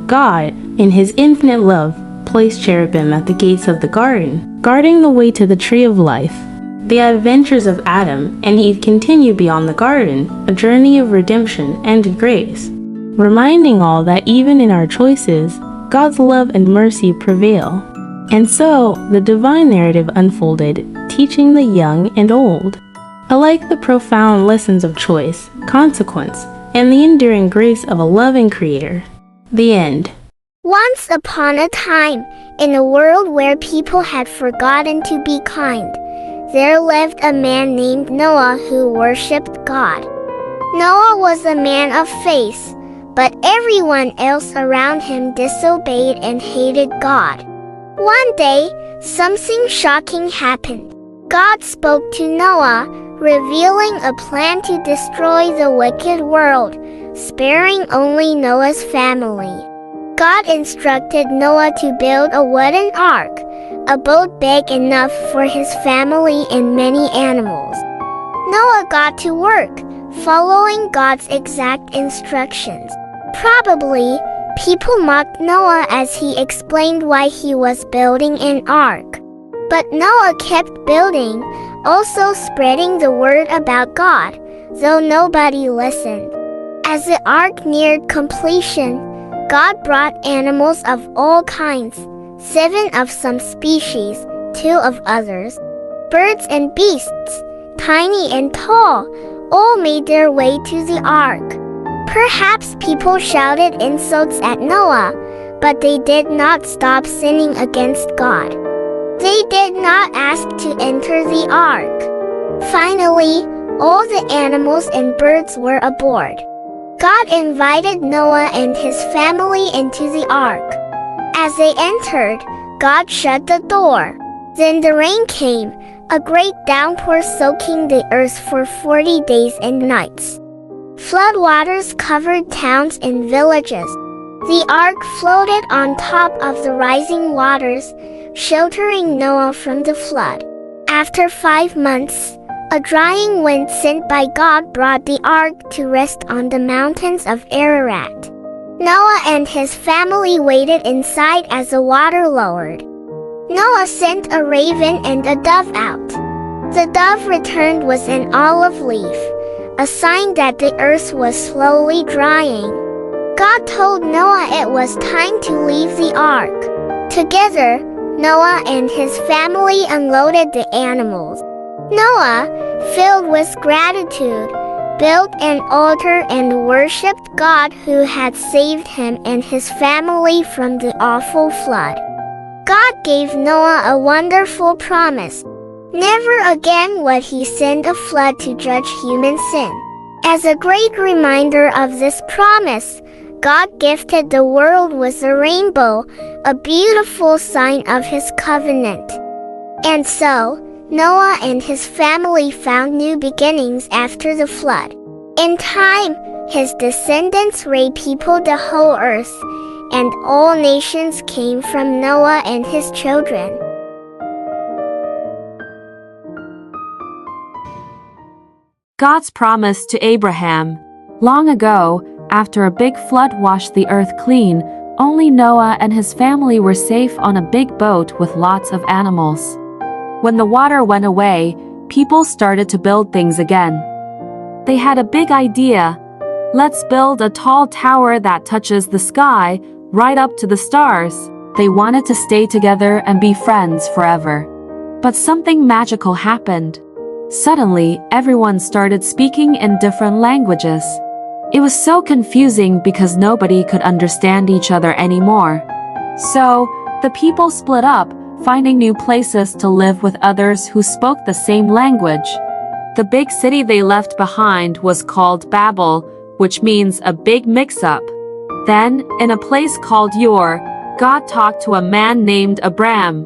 God, in his infinite love, placed cherubim at the gates of the garden, guarding the way to the tree of life. The adventures of Adam and Eve continue beyond the garden, a journey of redemption and grace, reminding all that even in our choices, God's love and mercy prevail. And so, the divine narrative unfolded, teaching the young and old alike the profound lessons of choice, consequence, and the enduring grace of a loving Creator. The end. Once upon a time, in a world where people had forgotten to be kind, there lived a man named Noah who worshipped God. Noah was a man of faith, but everyone else around him disobeyed and hated God. One day, something shocking happened. God spoke to Noah, revealing a plan to destroy the wicked world, sparing only Noah's family. God instructed Noah to build a wooden ark, a boat big enough for his family and many animals. Noah got to work, following God's exact instructions. Probably, people mocked Noah as he explained why he was building an ark. But Noah kept building, also spreading the word about God, though nobody listened. As the ark neared completion, God brought animals of all kinds, 7 of some species, 2 of others. Birds and beasts, tiny and tall, all made their way to the ark. Perhaps people shouted insults at Noah, but they did not stop sinning against God. They did not ask to enter the ark. Finally, all the animals and birds were aboard. God invited Noah and his family into the ark. As they entered, God shut the door. Then the rain came, a great downpour soaking the earth for 40 days and nights. Floodwaters covered towns and villages. The ark floated on top of the rising waters, sheltering Noah from the flood. After 5 months, a drying wind sent by God brought the ark to rest on the mountains of Ararat. Noah and his family waited inside as the water lowered. Noah sent a raven and a dove out. The dove returned with an olive leaf, a sign that the earth was slowly drying. God told Noah it was time to leave the ark. Together, Noah and his family unloaded the animals. Noah, filled with gratitude, built an altar and worshipped God who had saved him and his family from the awful flood. God gave Noah a wonderful promise. Never again would he send a flood to judge human sin. As a great reminder of this promise, God gifted the world with a rainbow, a beautiful sign of his covenant. And so, Noah and his family found new beginnings after the flood. In time, his descendants repeopled the whole earth, and all nations came from Noah and his children. God's promise to Abraham. Long ago, after a big flood washed the earth clean, only Noah and his family were safe on a big boat with lots of animals. When the water went away, people started to build things again. They had a big idea. Let's build a tall tower that touches the sky, right up to the stars. They wanted to stay together and be friends forever. But something magical happened. Suddenly, everyone started speaking in different languages. It was so confusing because nobody could understand each other anymore. So, the people split up, finding new places to live with others who spoke the same language. The big city they left behind was called Babel, which means a big mix-up. Then, in a place called Ur, God talked to a man named Abram.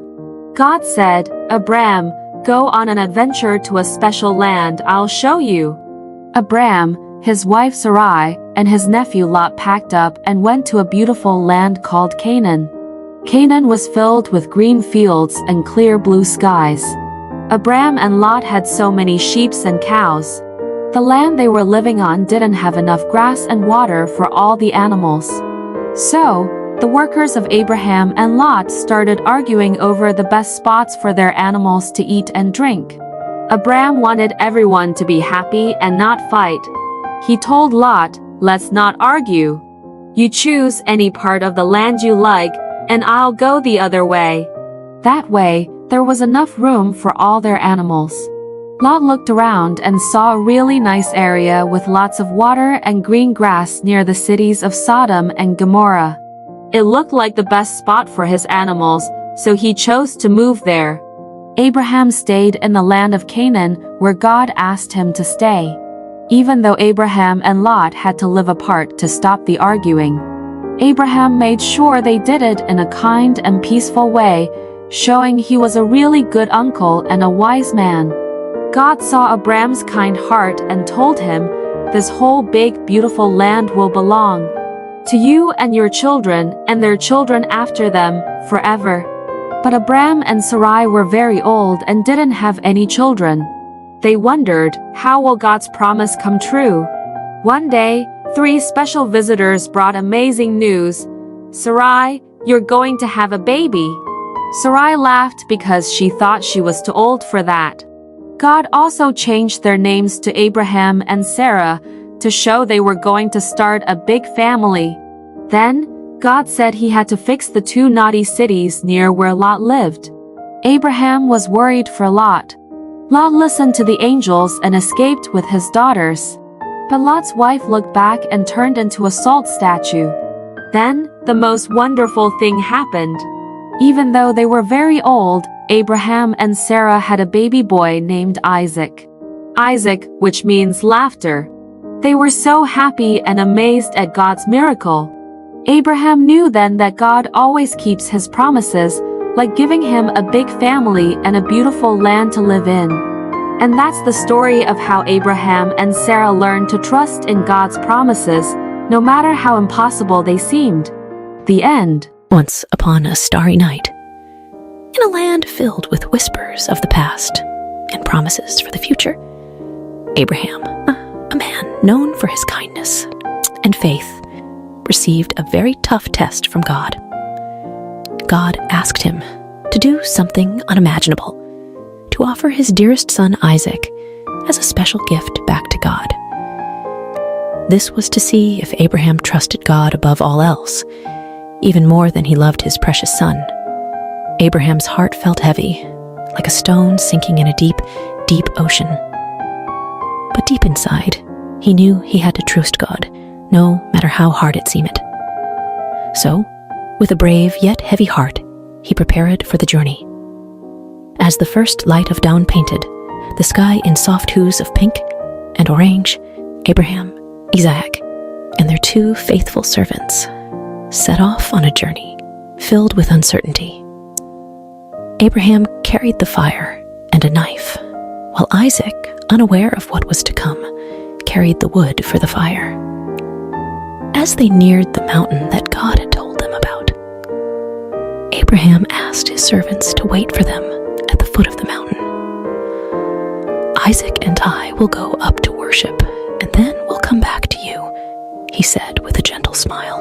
God said, "Abram, go on an adventure to a special land I'll show you." Abram, his wife Sarai, and his nephew Lot packed up and went to a beautiful land called Canaan. Canaan was filled with green fields and clear blue skies. Abram and Lot had so many sheep and cows. The land they were living on didn't have enough grass and water for all the animals. So, the workers of Abraham and Lot started arguing over the best spots for their animals to eat and drink. Abram wanted everyone to be happy and not fight. He told Lot, "Let's not argue. You choose any part of the land you like, and I'll go the other way." That way, there was enough room for all their animals. Lot looked around and saw a really nice area with lots of water and green grass near the cities of Sodom and Gomorrah. It looked like the best spot for his animals, so he chose to move there. Abraham stayed in the land of Canaan, where God asked him to stay. Even though Abraham and Lot had to live apart to stop the arguing, Abraham made sure they did it in a kind and peaceful way, showing he was a really good uncle and a wise man. God saw Abram's kind heart and told him, "This whole big, beautiful land will belong to you and your children and their children after them, forever." But Abram and Sarai were very old and didn't have any children. They wondered, how will God's promise come true? One day, 3 special visitors brought amazing news. "Sarai, you're going to have a baby." Sarai laughed because she thought she was too old for that. God also changed their names to Abraham and Sarah to show they were going to start a big family. Then, God said he had to fix the 2 naughty cities near where Lot lived. Abraham was worried for Lot. Lot listened to the angels and escaped with his daughters. But Lot's wife looked back and turned into a salt statue. Then, the most wonderful thing happened. Even though they were very old, Abraham and Sarah had a baby boy named Isaac. Isaac, which means laughter. They were so happy and amazed at God's miracle. Abraham knew then that God always keeps his promises, like giving him a big family and a beautiful land to live in. And that's the story of how Abraham and Sarah learned to trust in God's promises, no matter how impossible they seemed. The end. Once upon a starry night, in a land filled with whispers of the past and promises for the future, Abraham, a man known for his kindness and faith, received a very tough test from God. God asked him to do something unimaginable, to offer his dearest son Isaac as a special gift back to God. This was to see if Abraham trusted God above all else, even more than he loved his precious son. Abraham's heart felt heavy, like a stone sinking in a deep, deep ocean. But deep inside, he knew he had to trust God, no matter how hard it seemed. So, with a brave yet heavy heart, he prepared for the journey. As the first light of dawn painted the sky in soft hues of pink and orange, Abraham, Isaac, and their 2 faithful servants set off on a journey filled with uncertainty. Abraham carried the fire and a knife, while Isaac, unaware of what was to come, carried the wood for the fire. As they neared the mountain that God had told them about, Abraham asked his servants to wait for them at the foot of the mountain. "Isaac and I will go up to worship, and then we'll come back to you," he said with a gentle smile.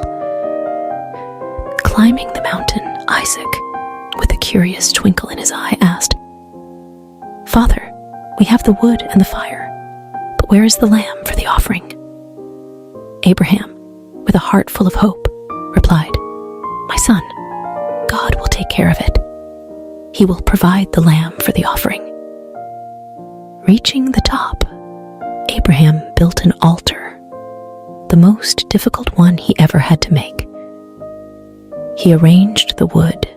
Climbing the mountain, Isaac, with a curious twinkle in his eye, asked, "Father, we have the wood and the fire, but where is the lamb for the offering?" Abraham, with a heart full of hope, replied, "My son, God will take care of it. He will provide the lamb for the offering." Reaching the top, Abraham built an altar, the most difficult one he ever had to make. He arranged the wood,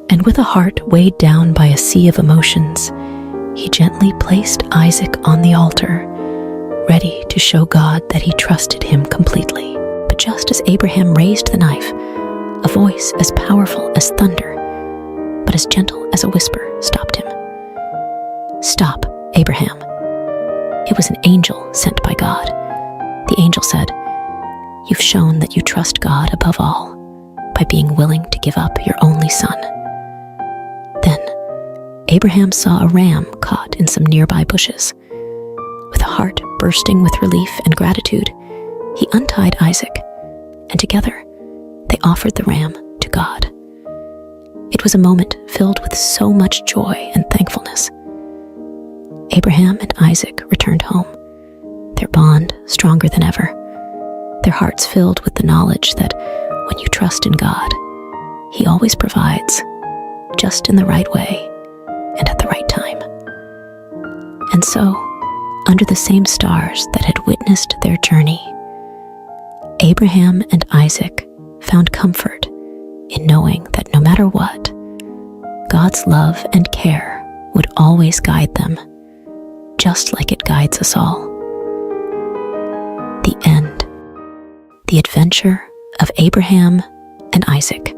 and with a heart weighed down by a sea of emotions, he gently placed Isaac on the altar, ready to show God that he trusted him completely. But just as Abraham raised the knife, a voice as powerful as thunder, but as gentle as a whisper, stopped him. "Stop, Abraham." It was an angel sent by God. The angel said, "You've shown that you trust God above all by being willing to give up your only son." Then Abraham saw a ram caught in some nearby bushes. With a heart bursting with relief and gratitude, he untied Isaac, and together they offered the ram to God. It was a moment filled with so much joy and thankfulness. Abraham and Isaac returned home, their bond stronger than ever, their hearts filled with the knowledge that when you trust in God, He always provides, just in the right way and at the right time. And so, under the same stars that had witnessed their journey, Abraham and Isaac found comfort in knowing that no matter what, God's love and care would always guide them, just like it guides us all. The end. The adventure of Abraham and Isaac.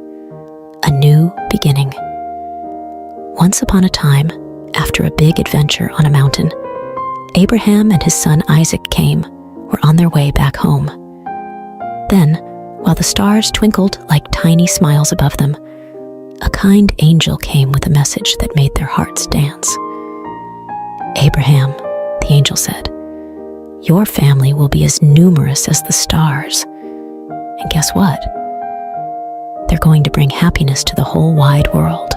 A new beginning. Once upon a time, after a big adventure on a mountain, Abraham and his son Isaac were on their way back home. Then, while the stars twinkled like tiny smiles above them, a kind angel came with a message that made their hearts dance. "Abraham," the angel said, "your family will be as numerous as the stars. And guess what? They're going to bring happiness to the whole wide world."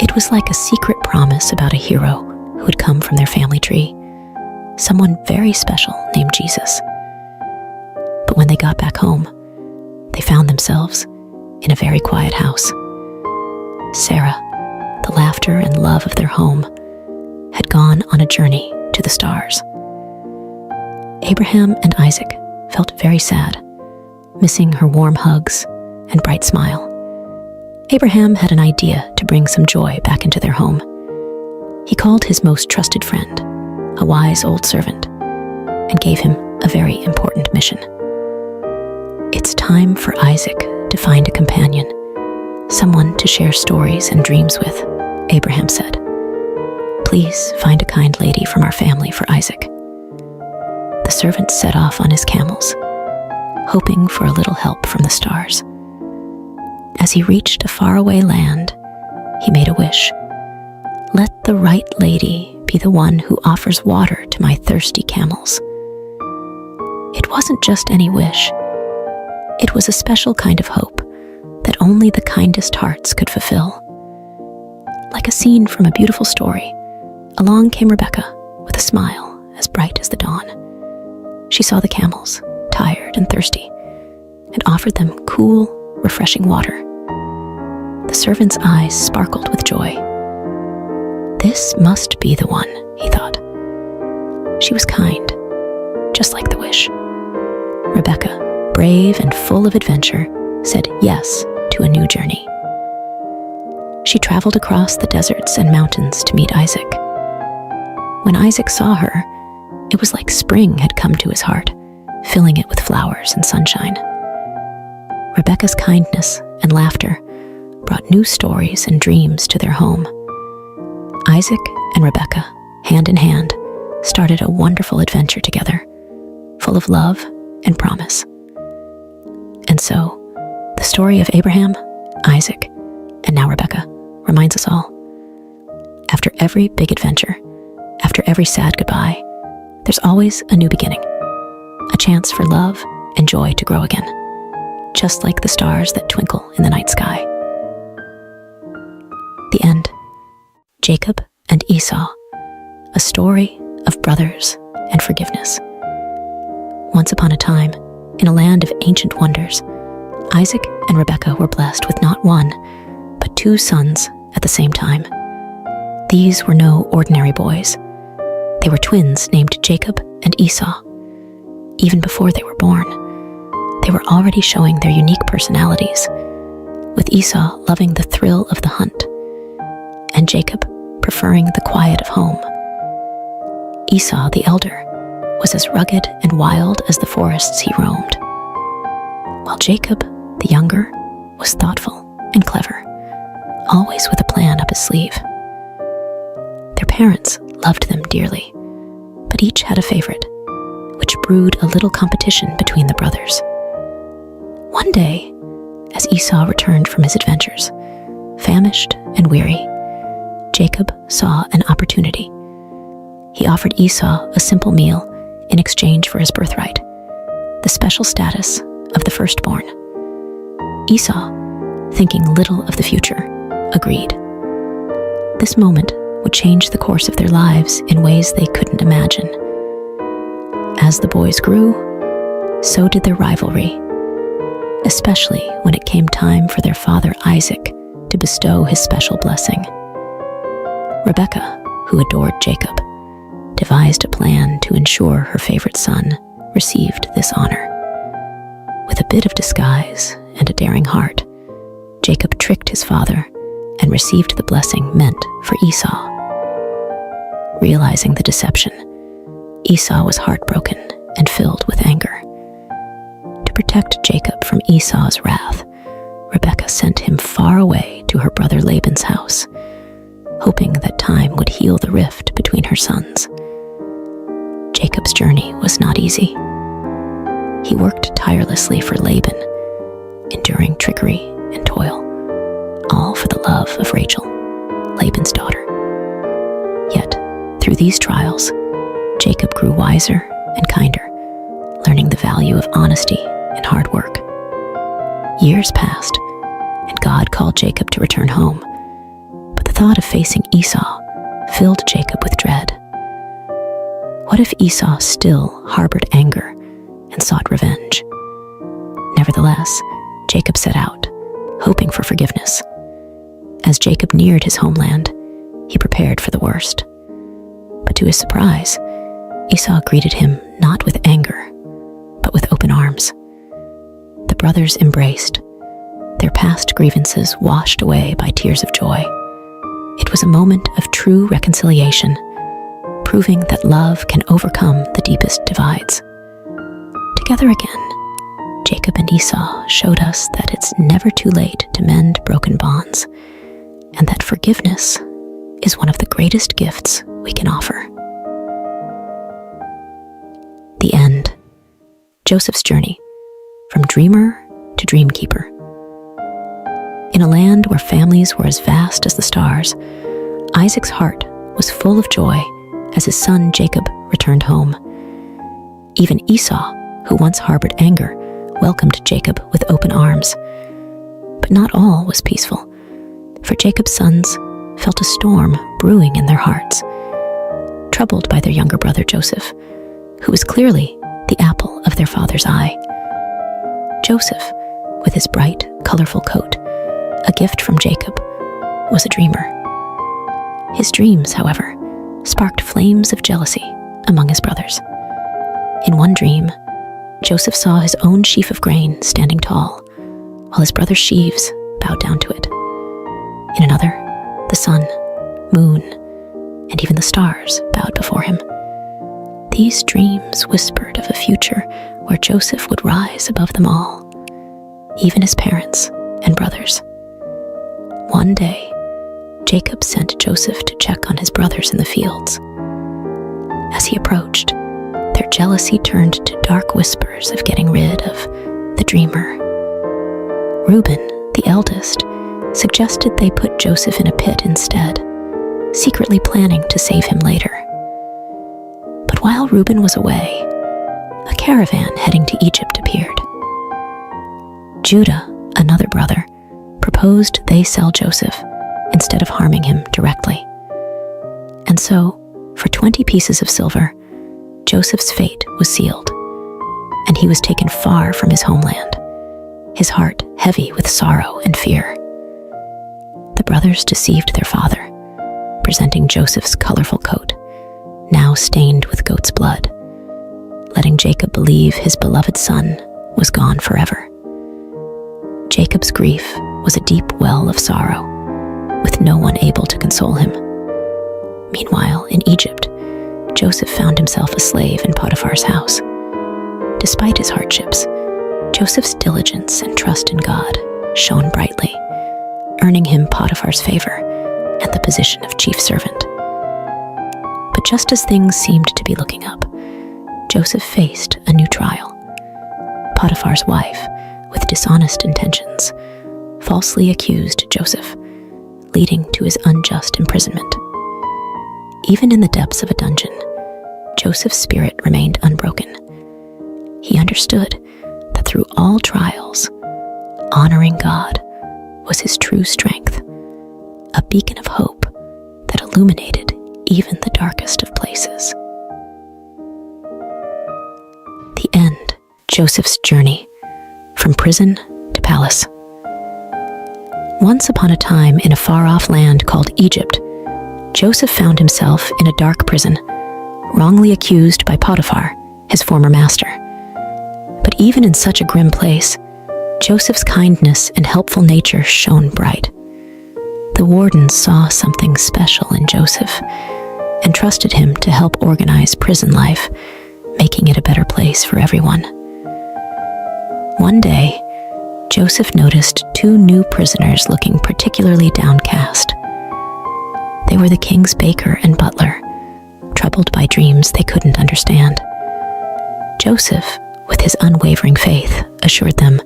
It was like a secret promise about a hero who had come from their family tree, someone very special named Jesus. But when they got back home, they found themselves in a very quiet house. Sarah, the laughter and love of their home, had gone on a journey to the stars. Abraham and Isaac felt very sad, missing her warm hugs and bright smile. Abraham had an idea to bring some joy back into their home. He called his most trusted friend, a wise old servant, and gave him a very important mission. "It's time for Isaac to find a companion, someone to share stories and dreams with," Abraham said. "Please find a kind lady from our family for Isaac." The servant set off on his camels, hoping for a little help from the stars. As he reached a faraway land, he made a wish. "Let the right lady be the one who offers water to my thirsty camels." It wasn't just any wish. It was a special kind of hope that only the kindest hearts could fulfill. Like a scene from a beautiful story, along came Rebecca with a smile as bright as the dawn. She saw the camels, tired and thirsty, and offered them cool, refreshing water. The servant's eyes sparkled with joy. This must be the one, he thought. She was kind, just like the wish. Rebecca, brave and full of adventure, said yes to a new journey. She traveled across the deserts and mountains to meet Isaac. When Isaac saw her, it was like spring had come to his heart, filling it with flowers and sunshine. Rebecca's kindness and laughter brought new stories and dreams to their home. Isaac and Rebecca, hand in hand, started a wonderful adventure together, full of love and promise. And so, the story of Abraham, Isaac, and now Rebecca reminds us all. After every big adventure, after every sad goodbye, there's always a new beginning, a chance for love and joy to grow again, just like the stars that twinkle in the night sky. The end. Jacob and Esau, a story of brothers and forgiveness. Once upon a time, in a land of ancient wonders, Isaac and Rebekah were blessed with not one, but 2 sons at the same time. These were no ordinary boys. They were twins named Jacob and Esau. Even before they were born, they were already showing their unique personalities, with Esau loving the thrill of the hunt, and Jacob preferring the quiet of home. Esau, the elder, was as rugged and wild as the forests he roamed, while Jacob, the younger, was thoughtful and clever, always with a plan up his sleeve. Their parents loved them dearly, but each had a favorite, which brewed a little competition between the brothers. One day, as Esau returned from his adventures, famished and weary, Jacob saw an opportunity. He offered Esau a simple meal in exchange for his birthright, the special status of the firstborn. Esau, thinking little of the future, agreed. This moment would change the course of their lives in ways they couldn't imagine. As the boys grew, so did their rivalry, especially when it came time for their father Isaac to bestow his special blessing. Rebekah, who adored Jacob, devised a plan to ensure her favorite son received this honor. With a bit of disguise and a daring heart, Jacob tricked his father and received the blessing meant for Esau. Realizing the deception, Esau was heartbroken and filled with anger. To protect Jacob from Esau's wrath, Rebekah sent him far away to her brother Laban's house, hoping that time would heal the rift between her sons. Jacob's journey was not easy. He worked tirelessly for Laban, enduring trickery and toil, all for the love of Rachel, Laban's daughter. Yet, through these trials, Jacob grew wiser and kinder, learning the value of honesty and hard work. Years passed, and God called Jacob to return home, but the thought of facing Esau filled Jacob with dread. What if Esau still harbored anger and sought revenge? Nevertheless, Jacob set out, hoping for forgiveness. As Jacob neared his homeland, he prepared for the worst. But to his surprise, Esau greeted him not with anger, but with open arms. The brothers embraced, their past grievances washed away by tears of joy. It was a moment of true reconciliation, proving that love can overcome the deepest divides. Together again, Jacob and Esau showed us that it's never too late to mend broken bonds, and that forgiveness is one of the greatest gifts we can offer. The end. Joseph's journey, from dreamer to dreamkeeper. In a land where families were as vast as the stars, Isaac's heart was full of joy as his son Jacob returned home. Even Esau, who once harbored anger, welcomed Jacob with open arms. But not all was peaceful, for Jacob's sons felt a storm brewing in their hearts, troubled by their younger brother Joseph, who was clearly the apple of their father's eye. Joseph, with his bright, colorful coat, a gift from Jacob, was a dreamer. His dreams, however, sparked flames of jealousy among his brothers. In one dream, Joseph saw his own sheaf of grain standing tall, while his brother's sheaves bowed down to it. In another, the sun, moon, and even the stars bowed before him. These dreams whispered of a future where Joseph would rise above them all, even his parents and brothers. One day, Jacob sent Joseph to check on his brothers in the fields. As he approached, their jealousy turned to dark whispers of getting rid of the dreamer. Reuben, the eldest, suggested they put Joseph in a pit instead, secretly planning to save him later. But while Reuben was away, a caravan heading to Egypt appeared. Judah, another brother, proposed they sell Joseph instead of harming him directly. And so, for 20 pieces of silver, Joseph's fate was sealed, and he was taken far from his homeland, his heart heavy with sorrow and fear. The brothers deceived their father, presenting Joseph's colorful coat, now stained with goat's blood, letting Jacob believe his beloved son was gone forever. Jacob's grief was a deep well of sorrow, with no one able to console him. Meanwhile, in Egypt, Joseph found himself a slave in Potiphar's house. Despite his hardships, Joseph's diligence and trust in God shone brightly, earning him Potiphar's favor and the position of chief servant. But just as things seemed to be looking up, Joseph faced a new trial. Potiphar's wife, with dishonest intentions, falsely accused Joseph, leading to his unjust imprisonment. Even in the depths of a dungeon, Joseph's spirit remained unbroken. He understood that through all trials, honoring God was his true strength, a beacon of hope that illuminated even the darkest of places. The end. Joseph's journey from prison to palace. Once upon a time, in a far-off land called Egypt, Joseph found himself in a dark prison, wrongly accused by Potiphar, his former master. But even in such a grim place, Joseph's kindness and helpful nature shone bright. The warden saw something special in Joseph and trusted him to help organize prison life, making it a better place for everyone. One day, Joseph noticed two new prisoners looking particularly downcast. They were the king's baker and butler, troubled by dreams they couldn't understand. Joseph, with his unwavering faith, assured them,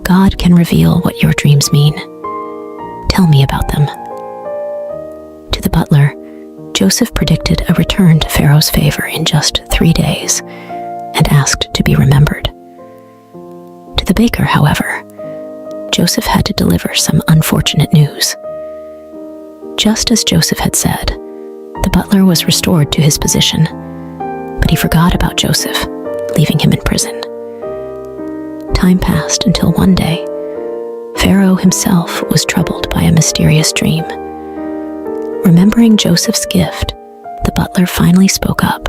"God can reveal what your dreams mean. Tell me about them." To the butler, Joseph predicted a return to Pharaoh's favor in just 3 days and asked to be remembered. To the baker, however, Joseph had to deliver some unfortunate news. Just as Joseph had said, the butler was restored to his position, but he forgot about Joseph, leaving him in prison. Time passed until one day, Pharaoh himself was troubled by a mysterious dream. Remembering Joseph's gift, the butler finally spoke up,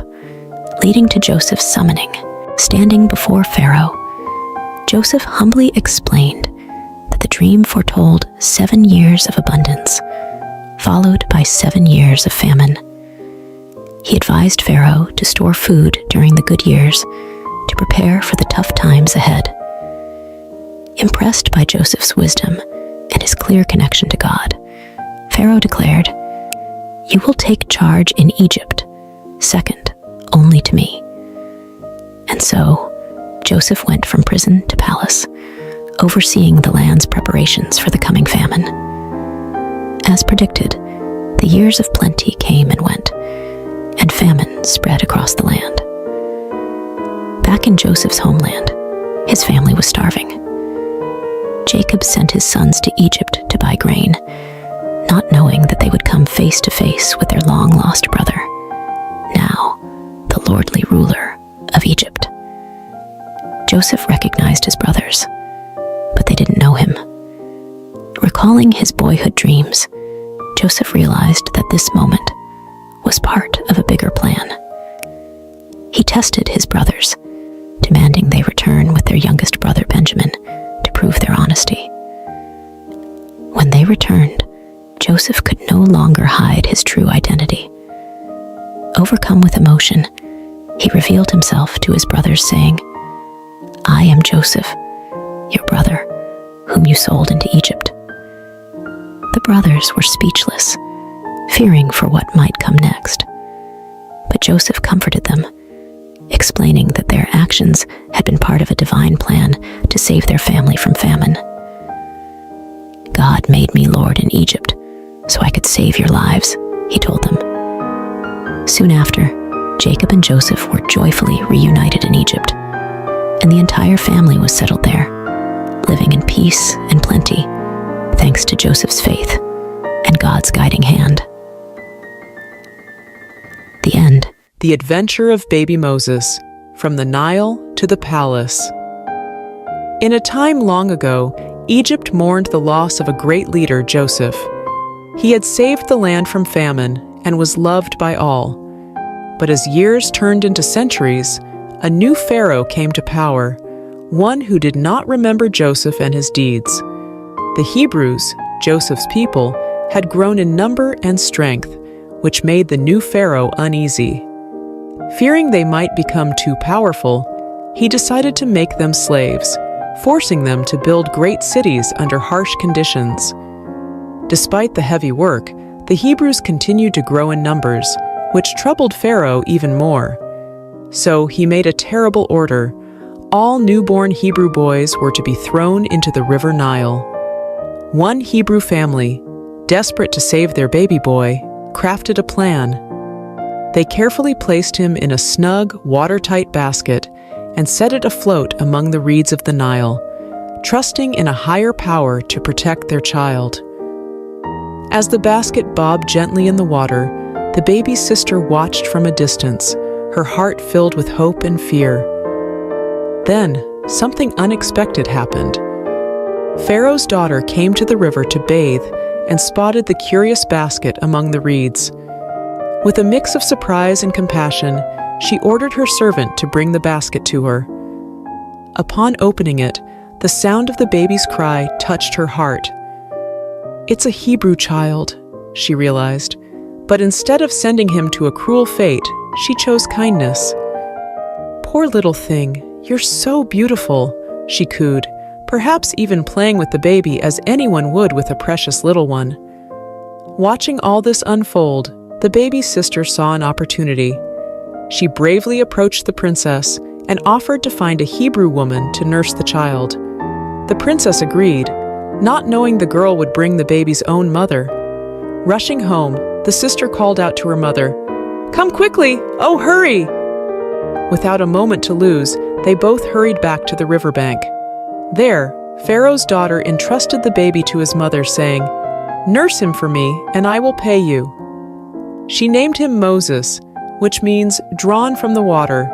leading to Joseph's summoning. Standing before Pharaoh, Joseph humbly explained that the dream foretold 7 years of abundance, followed by 7 years of famine. He advised Pharaoh to store food during the good years to prepare for the tough times ahead. Impressed by Joseph's wisdom and his clear connection to God, Pharaoh declared, "You will take charge in Egypt, second only to me." And so, Joseph went from prison to palace, overseeing the land's preparations for the coming famine. As predicted, the years of plenty came and went, and famine spread across the land. Back in Joseph's homeland, his family was starving. Jacob sent his sons to Egypt to buy grain, not knowing that they would come face to face with their long-lost brother, now the lordly ruler of Egypt. Joseph recognized his brothers, but they didn't know him. Recalling his boyhood dreams, Joseph realized that this moment was part of a bigger plan. He tested his brothers, demanding they return with their youngest brother Benjamin to prove their honesty. When they returned, Joseph could no longer hide his true identity. Overcome with emotion, he revealed himself to his brothers, saying, "I am Joseph, your brother, whom you sold into Egypt." The brothers were speechless, fearing for what might come next. But Joseph comforted them, explaining that their actions had been part of a divine plan to save their family from famine. "God made me Lord in Egypt, so I could save your lives," he told them. Soon after, Jacob and Joseph were joyfully reunited in Egypt, and the entire family was settled there, living in peace and plenty, thanks to Joseph's faith and God's guiding hand. The end. The Adventure of Baby Moses, From the Nile to the Palace. In a time long ago, Egypt mourned the loss of a great leader, Joseph. He had saved the land from famine and was loved by all. But as years turned into centuries, a new pharaoh came to power, one who did not remember Joseph and his deeds. The Hebrews, Joseph's people, had grown in number and strength, which made the new pharaoh uneasy. Fearing they might become too powerful, he decided to make them slaves, forcing them to build great cities under harsh conditions. Despite the heavy work, the Hebrews continued to grow in numbers, which troubled Pharaoh even more. So he made a terrible order. All newborn Hebrew boys were to be thrown into the river Nile. One Hebrew family, desperate to save their baby boy, crafted a plan. They carefully placed him in a snug, watertight basket and set it afloat among the reeds of the Nile, trusting in a higher power to protect their child. As the basket bobbed gently in the water, the baby's sister watched from a distance, her heart filled with hope and fear. Then, something unexpected happened. Pharaoh's daughter came to the river to bathe and spotted the curious basket among the reeds. With a mix of surprise and compassion, she ordered her servant to bring the basket to her. Upon opening it, the sound of the baby's cry touched her heart. "It's a Hebrew child," she realized, but instead of sending him to a cruel fate, she chose kindness. "Poor little thing, you're so beautiful," she cooed, perhaps even playing with the baby as anyone would with a precious little one. Watching all this unfold, the baby's sister saw an opportunity. She bravely approached the princess and offered to find a Hebrew woman to nurse the child. The princess agreed, not knowing the girl would bring the baby's own mother. Rushing home, the sister called out to her mother, "Come quickly! Oh, hurry!" Without a moment to lose, they both hurried back to the riverbank. There, Pharaoh's daughter entrusted the baby to his mother, saying, "Nurse him for me, and I will pay you." She named him Moses, which means drawn from the water.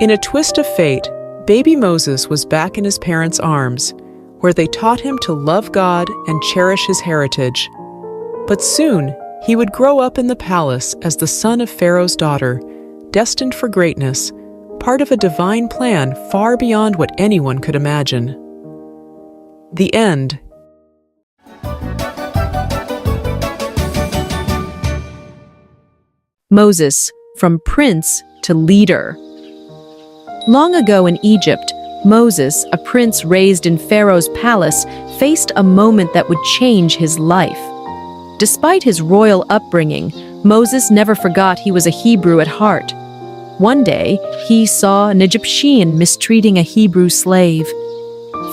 In a twist of fate, baby Moses was back in his parents' arms, where they taught him to love God and cherish his heritage. But soon, he would grow up in the palace as the son of Pharaoh's daughter, destined for greatness, part of a divine plan far beyond what anyone could imagine. The end. Moses, from prince to leader. Long ago in Egypt, Moses, a prince raised in Pharaoh's palace, faced a moment that would change his life. Despite his royal upbringing, Moses never forgot he was a Hebrew at heart. One day, he saw an Egyptian mistreating a Hebrew slave.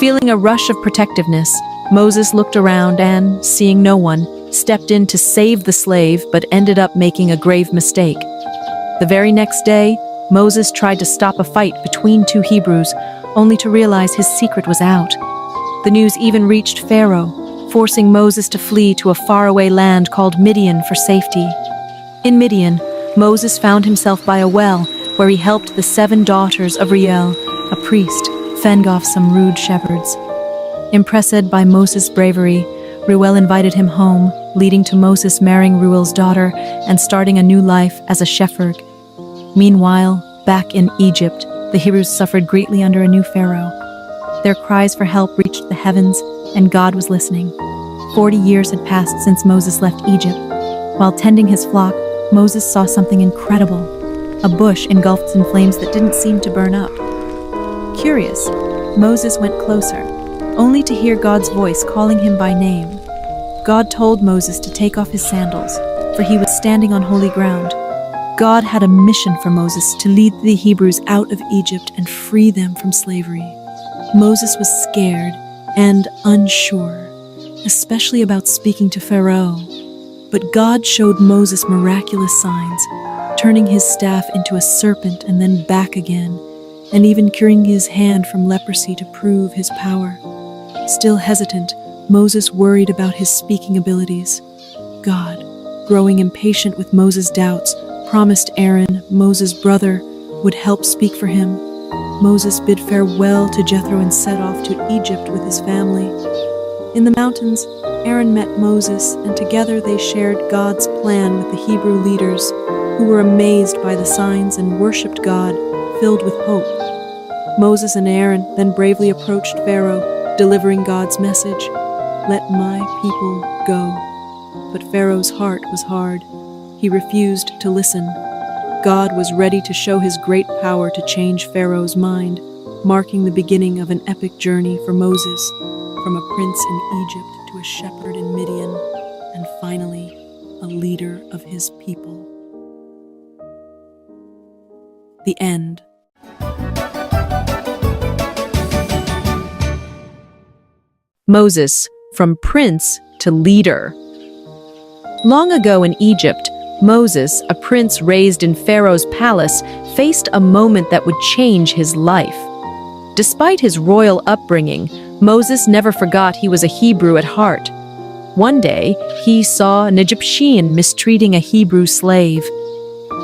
Feeling a rush of protectiveness, Moses looked around and, seeing no one, stepped in to save the slave but ended up making a grave mistake. The very next day, Moses tried to stop a fight between two Hebrews, only to realize his secret was out. The news even reached Pharaoh, forcing Moses to flee to a faraway land called Midian for safety. In Midian, Moses found himself by a well, where he helped the 7 daughters of Reuel, a priest, fend off some rude shepherds. Impressed by Moses' bravery, Reuel invited him home, leading to Moses marrying Reuel's daughter and starting a new life as a shepherd. Meanwhile, back in Egypt, the Hebrews suffered greatly under a new pharaoh. Their cries for help reached the heavens, and God was listening. 40 years had passed since Moses left Egypt. While tending his flock, Moses saw something incredible. A bush engulfed in flames that didn't seem to burn up. Curious, Moses went closer, only to hear God's voice calling him by name. God told Moses to take off his sandals, for he was standing on holy ground. God had a mission for Moses to lead the Hebrews out of Egypt and free them from slavery. Moses was scared and unsure, especially about speaking to Pharaoh. But God showed Moses miraculous signs, turning his staff into a serpent and then back again, and even curing his hand from leprosy to prove his power. Still hesitant, Moses worried about his speaking abilities. God, growing impatient with Moses' doubts, promised Aaron, Moses' brother, would help speak for him. Moses bid farewell to Jethro and set off to Egypt with his family. In the mountains, Aaron met Moses, and together they shared God's plan with the Hebrew leaders, who were amazed by the signs and worshipped God, filled with hope. Moses and Aaron then bravely approached Pharaoh, delivering God's message, "Let my people go." But Pharaoh's heart was hard. He refused to listen. God was ready to show his great power to change Pharaoh's mind, marking the beginning of an epic journey for Moses, from a prince in Egypt to a shepherd in Midian, and finally, a leader of his people. The end. Moses, from prince to leader. Long ago in Egypt, Moses, a prince raised in Pharaoh's palace, faced a moment that would change his life. Despite his royal upbringing, Moses never forgot he was a Hebrew at heart. One day, he saw an Egyptian mistreating a Hebrew slave.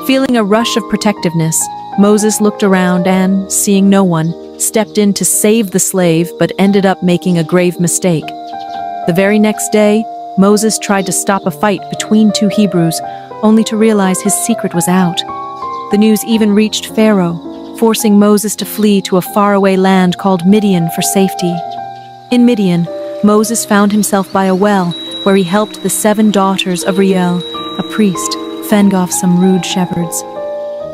Feeling a rush of protectiveness, Moses looked around and, seeing no one, stepped in to save the slave but ended up making a grave mistake. The very next day, Moses tried to stop a fight between two Hebrews, only to realize his secret was out. The news even reached Pharaoh, forcing Moses to flee to a faraway land called Midian for safety. In Midian, Moses found himself by a well where he helped the 7 daughters of Reuel, a priest, fend off some rude shepherds.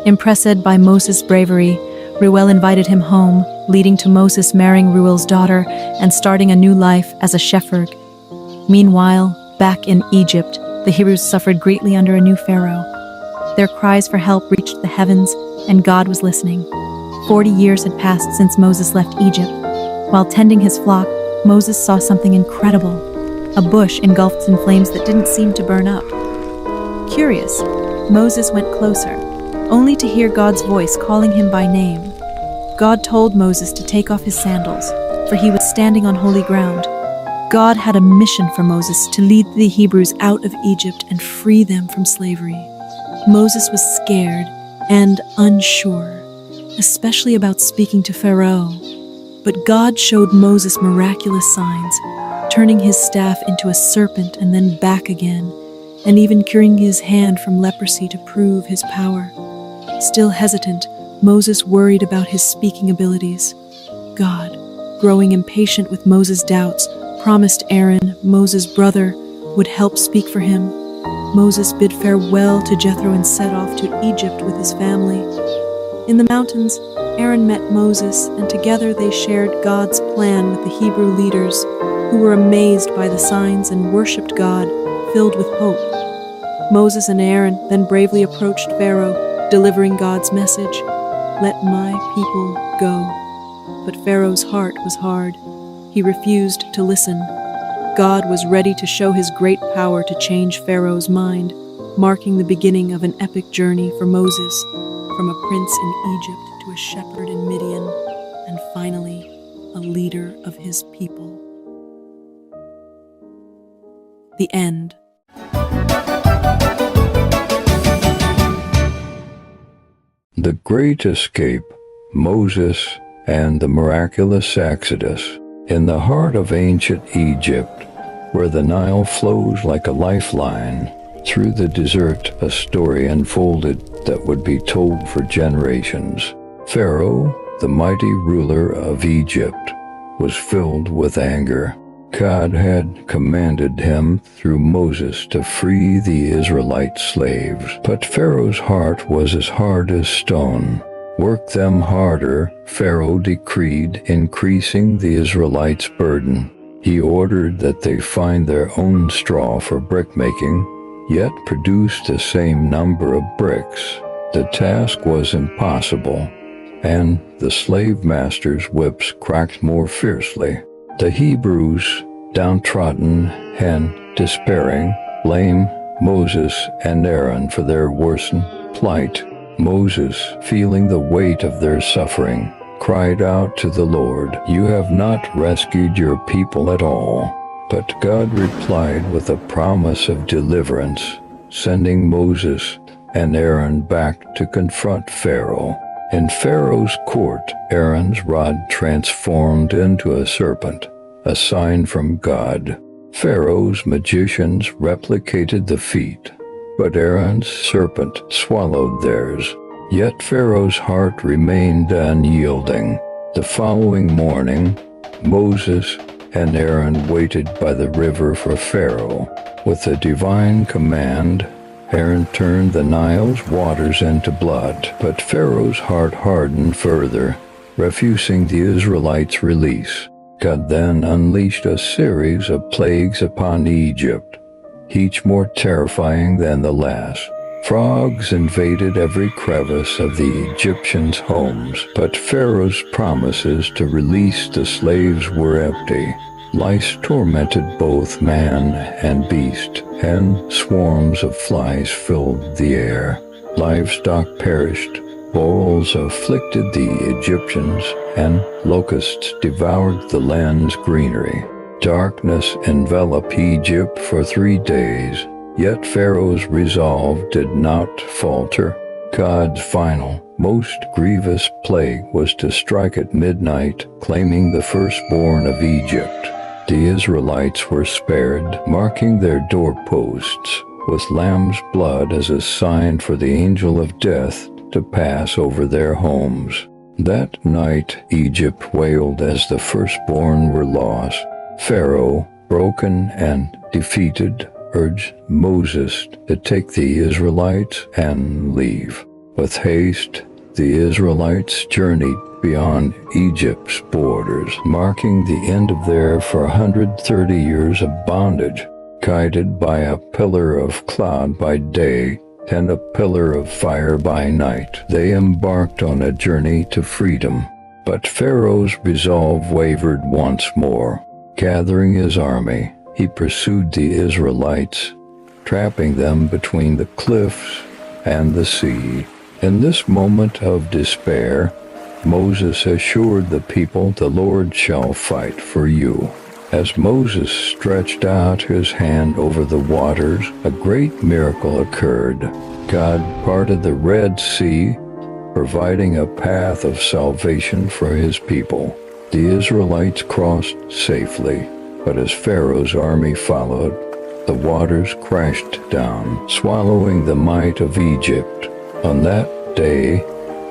Impressed by Moses' bravery, Reuel invited him home, leading to Moses marrying Reuel's daughter and starting a new life as a shepherd. Meanwhile, back in Egypt, the Hebrews suffered greatly under a new pharaoh. Their cries for help reached the heavens, and God was listening. 40 years had passed since Moses left Egypt. While tending his flock, Moses saw something incredible: a bush engulfed in flames that didn't seem to burn up. Curious, Moses went closer, only to hear God's voice calling him by name. God told Moses to take off his sandals, for he was standing on holy ground. God had a mission for Moses to lead the Hebrews out of Egypt and free them from slavery. Moses was scared and unsure, especially about speaking to Pharaoh. But God showed Moses miraculous signs, turning his staff into a serpent and then back again, and even curing his hand from leprosy to prove his power. Still hesitant, Moses worried about his speaking abilities. God, growing impatient with Moses' doubts, promised Aaron, Moses' brother, would help speak for him. Moses bid farewell to Jethro and set off to Egypt with his family. In the mountains, Aaron met Moses, and together they shared God's plan with the Hebrew leaders, who were amazed by the signs and worshipped God, filled with hope. Moses and Aaron then bravely approached Pharaoh, delivering God's message, "Let my people go." But Pharaoh's heart was hard. He refused to listen. God was ready to show his great power to change Pharaoh's mind, marking the beginning of an epic journey for Moses, from a prince in Egypt to a shepherd in Midian, and finally, a leader of his people. The end. The Great Escape, Moses and the Miraculous Exodus. In the heart of ancient Egypt, where the Nile flows like a lifeline, through the desert a story unfolded that would be told for generations. Pharaoh, the mighty ruler of Egypt, was filled with anger. God had commanded him through Moses to free the Israelite slaves, but Pharaoh's heart was as hard as stone. Work them harder, Pharaoh decreed, increasing the Israelites' burden. He ordered that they find their own straw for brickmaking, yet produce the same number of bricks. The task was impossible, and the slave masters' whips cracked more fiercely. The Hebrews, downtrodden and despairing, blamed Moses and Aaron for their worsened plight. Moses, feeling the weight of their suffering, cried out to the Lord, "You have not rescued your people at all." But God replied with a promise of deliverance, sending Moses and Aaron back to confront Pharaoh. In Pharaoh's court, Aaron's rod transformed into a serpent, a sign from God. Pharaoh's magicians replicated the feat, but Aaron's serpent swallowed theirs. Yet Pharaoh's heart remained unyielding. The following morning, Moses and Aaron waited by the river for Pharaoh. With a divine command, Aaron turned the Nile's waters into blood, but Pharaoh's heart hardened further, refusing the Israelites' release. God then unleashed a series of plagues upon Egypt, each more terrifying than the last. Frogs invaded every crevice of the Egyptians' homes, but Pharaoh's promises to release the slaves were empty. Lice tormented both man and beast, and swarms of flies filled the air. Livestock perished, Boils afflicted the Egyptians, and locusts devoured the land's greenery. Darkness enveloped Egypt for 3 days, yet Pharaoh's resolve did not falter. God's final, most grievous plague was to strike at midnight, claiming the firstborn of Egypt. The Israelites were spared, marking their doorposts with lamb's blood as a sign for the angel of death to pass over their homes. That night Egypt wailed as the firstborn were lost. Pharaoh, broken and defeated, urged Moses to take the Israelites and leave. With haste, the Israelites journeyed beyond Egypt's borders, marking the end of their 430 years of bondage. Guided by a pillar of cloud by day and a pillar of fire by night, they embarked on a journey to freedom. But Pharaoh's resolve wavered once more. Gathering his army, he pursued the Israelites, trapping them between the cliffs and the sea. In this moment of despair, Moses assured the people, "The Lord shall fight for you." As Moses stretched out his hand over the waters, a great miracle occurred. God parted the Red Sea, providing a path of salvation for his people. The Israelites crossed safely, but as Pharaoh's army followed, the waters crashed down, swallowing the might of Egypt. On that day,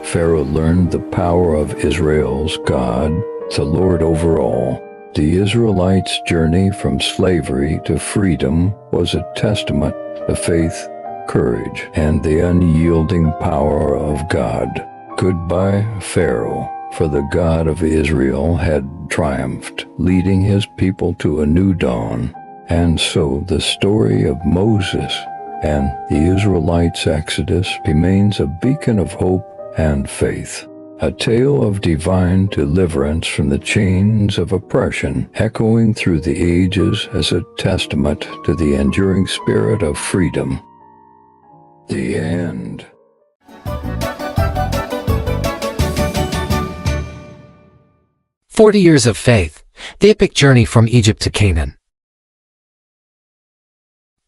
Pharaoh learned the power of Israel's God, the Lord over all. The Israelites' journey from slavery to freedom was a testament to faith, courage, and the unyielding power of God. Goodbye, Pharaoh, for the God of Israel had triumphed, leading his people to a new dawn. And so the story of Moses and the Israelites' exodus remains a beacon of hope and faith, a tale of divine deliverance from the chains of oppression, echoing through the ages as a testament to the enduring spirit of freedom. The end. "40 Years of Faith, the epic journey from Egypt to Canaan."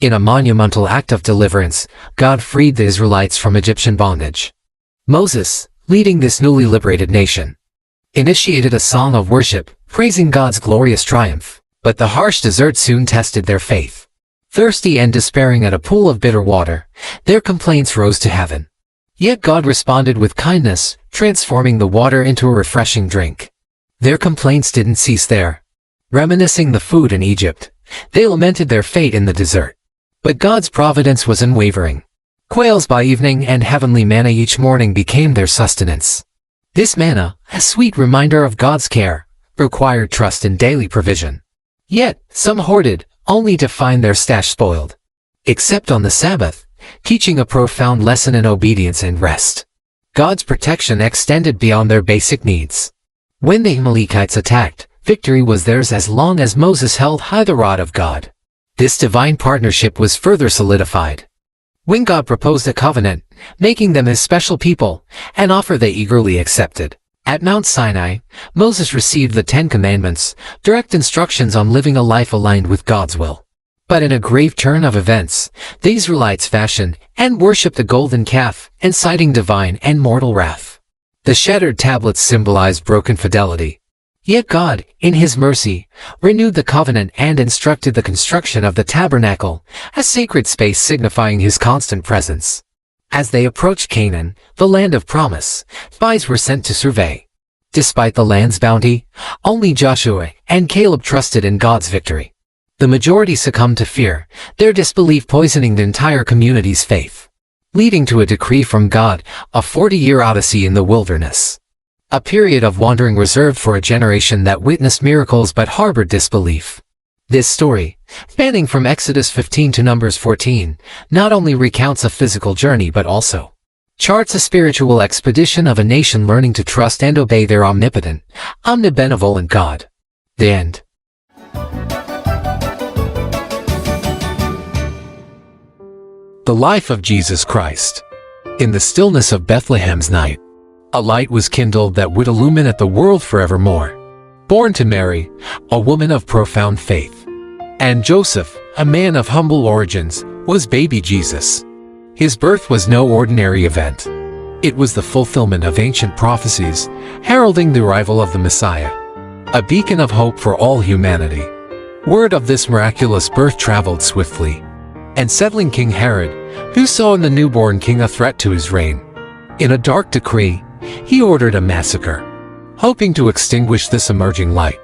In a monumental act of deliverance, God freed the Israelites from Egyptian bondage. Moses, leading this newly liberated nation, initiated a song of worship, praising God's glorious triumph. But the harsh desert soon tested their faith. Thirsty and despairing at a pool of bitter water, their complaints rose to heaven. Yet God responded with kindness, transforming the water into a refreshing drink. Their complaints didn't cease there. Reminiscing the food in Egypt, they lamented their fate in the desert. But God's providence was unwavering. Quails by evening and heavenly manna each morning became their sustenance. This manna, a sweet reminder of God's care, required trust in daily provision. Yet, some hoarded, only to find their stash spoiled. Except on the Sabbath, teaching a profound lesson in obedience and rest. God's protection extended beyond their basic needs. When the Amalekites attacked, victory was theirs as long as Moses held high the rod of God. This divine partnership was further solidified when God proposed a covenant, making them his special people, an offer they eagerly accepted. At Mount Sinai, Moses received the 10 Commandments, direct instructions on living a life aligned with God's will. But in a grave turn of events, the Israelites fashioned and worshipped a golden calf, inciting divine and mortal wrath. The shattered tablets symbolized broken fidelity. Yet God, in his mercy, renewed the covenant and instructed the construction of the tabernacle, a sacred space signifying his constant presence. As they approached Canaan, the land of promise, spies were sent to survey. Despite the land's bounty, only Joshua and Caleb trusted in God's victory. The majority succumbed to fear, their disbelief poisoning the entire community's faith, leading to a decree from God, a 40-year odyssey in the wilderness. A period of wandering reserved for a generation that witnessed miracles but harbored disbelief. This story, spanning from Exodus 15 to Numbers 14, not only recounts a physical journey but also charts a spiritual expedition of a nation learning to trust and obey their omnipotent, omnibenevolent God. The end. The life of Jesus Christ. In the stillness of Bethlehem's night, A light was kindled that would illuminate the world forevermore. Born to Mary, a woman of profound faith, and Joseph, a man of humble origins, was baby Jesus. His birth was no ordinary event. It was the fulfillment of ancient prophecies, heralding the arrival of the Messiah, a beacon of hope for all humanity. Word of this miraculous birth traveled swiftly, and settling King Herod, who saw in the newborn king a threat to his reign. In a dark decree, he ordered a massacre, hoping to extinguish this emerging light.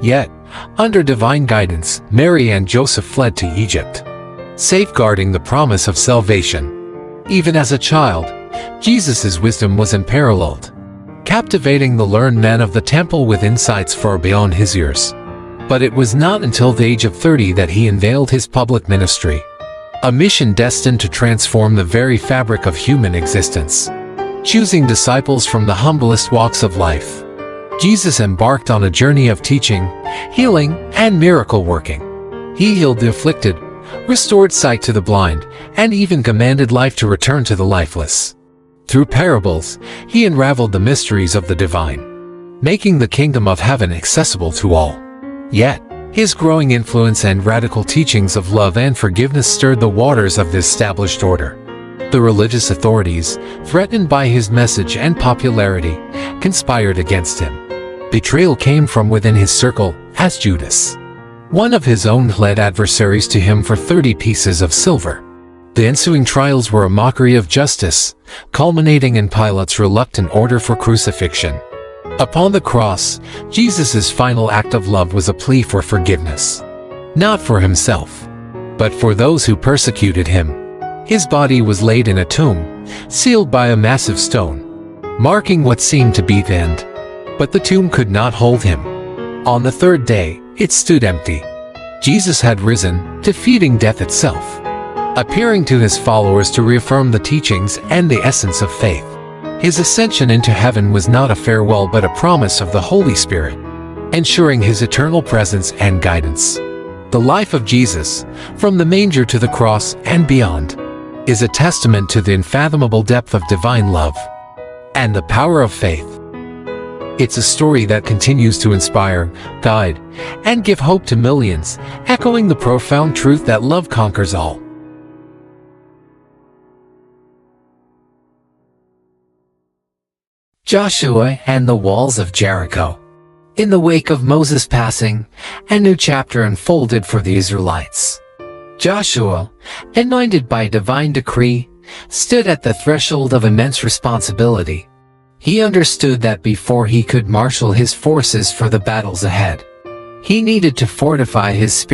Yet, under divine guidance, Mary and Joseph fled to Egypt, safeguarding the promise of salvation. Even as a child, Jesus' wisdom was unparalleled, captivating the learned men of the temple with insights far beyond his years. But it was not until the age of 30 that he unveiled his public ministry, a mission destined to transform the very fabric of human existence. Choosing disciples from the humblest walks of life, Jesus embarked on a journey of teaching, healing, and miracle working. He healed the afflicted, restored sight to the blind, and even commanded life to return to the lifeless. Through parables, he unraveled the mysteries of the divine, making the kingdom of heaven accessible to all. Yet, his growing influence and radical teachings of love and forgiveness stirred the waters of the established order. The religious authorities, threatened by his message and popularity, conspired against him. Betrayal came from within his circle, as Judas, one of his own, led adversaries to him for 30 pieces of silver. The ensuing trials were a mockery of justice, culminating in Pilate's reluctant order for crucifixion. Upon the cross, Jesus' final act of love was a plea for forgiveness, not for himself, but for those who persecuted him. His body was laid in a tomb, sealed by a massive stone, marking what seemed to be the end. But the tomb could not hold him. On the third day, it stood empty. Jesus had risen, defeating death itself, appearing to his followers to reaffirm the teachings and the essence of faith. His ascension into heaven was not a farewell but a promise of the Holy Spirit, ensuring his eternal presence and guidance. The life of Jesus, from the manger to the cross and beyond, is a testament to the unfathomable depth of divine love and the power of faith. It's a story that continues to inspire, guide, and give hope to millions, echoing the profound truth that love conquers all. Joshua and the walls of Jericho. In the wake of Moses' passing, a new chapter unfolded for the Israelites. Joshua, anointed by divine decree, stood at the threshold of immense responsibility. He understood that before he could marshal his forces for the battles ahead, he needed to fortify his spirit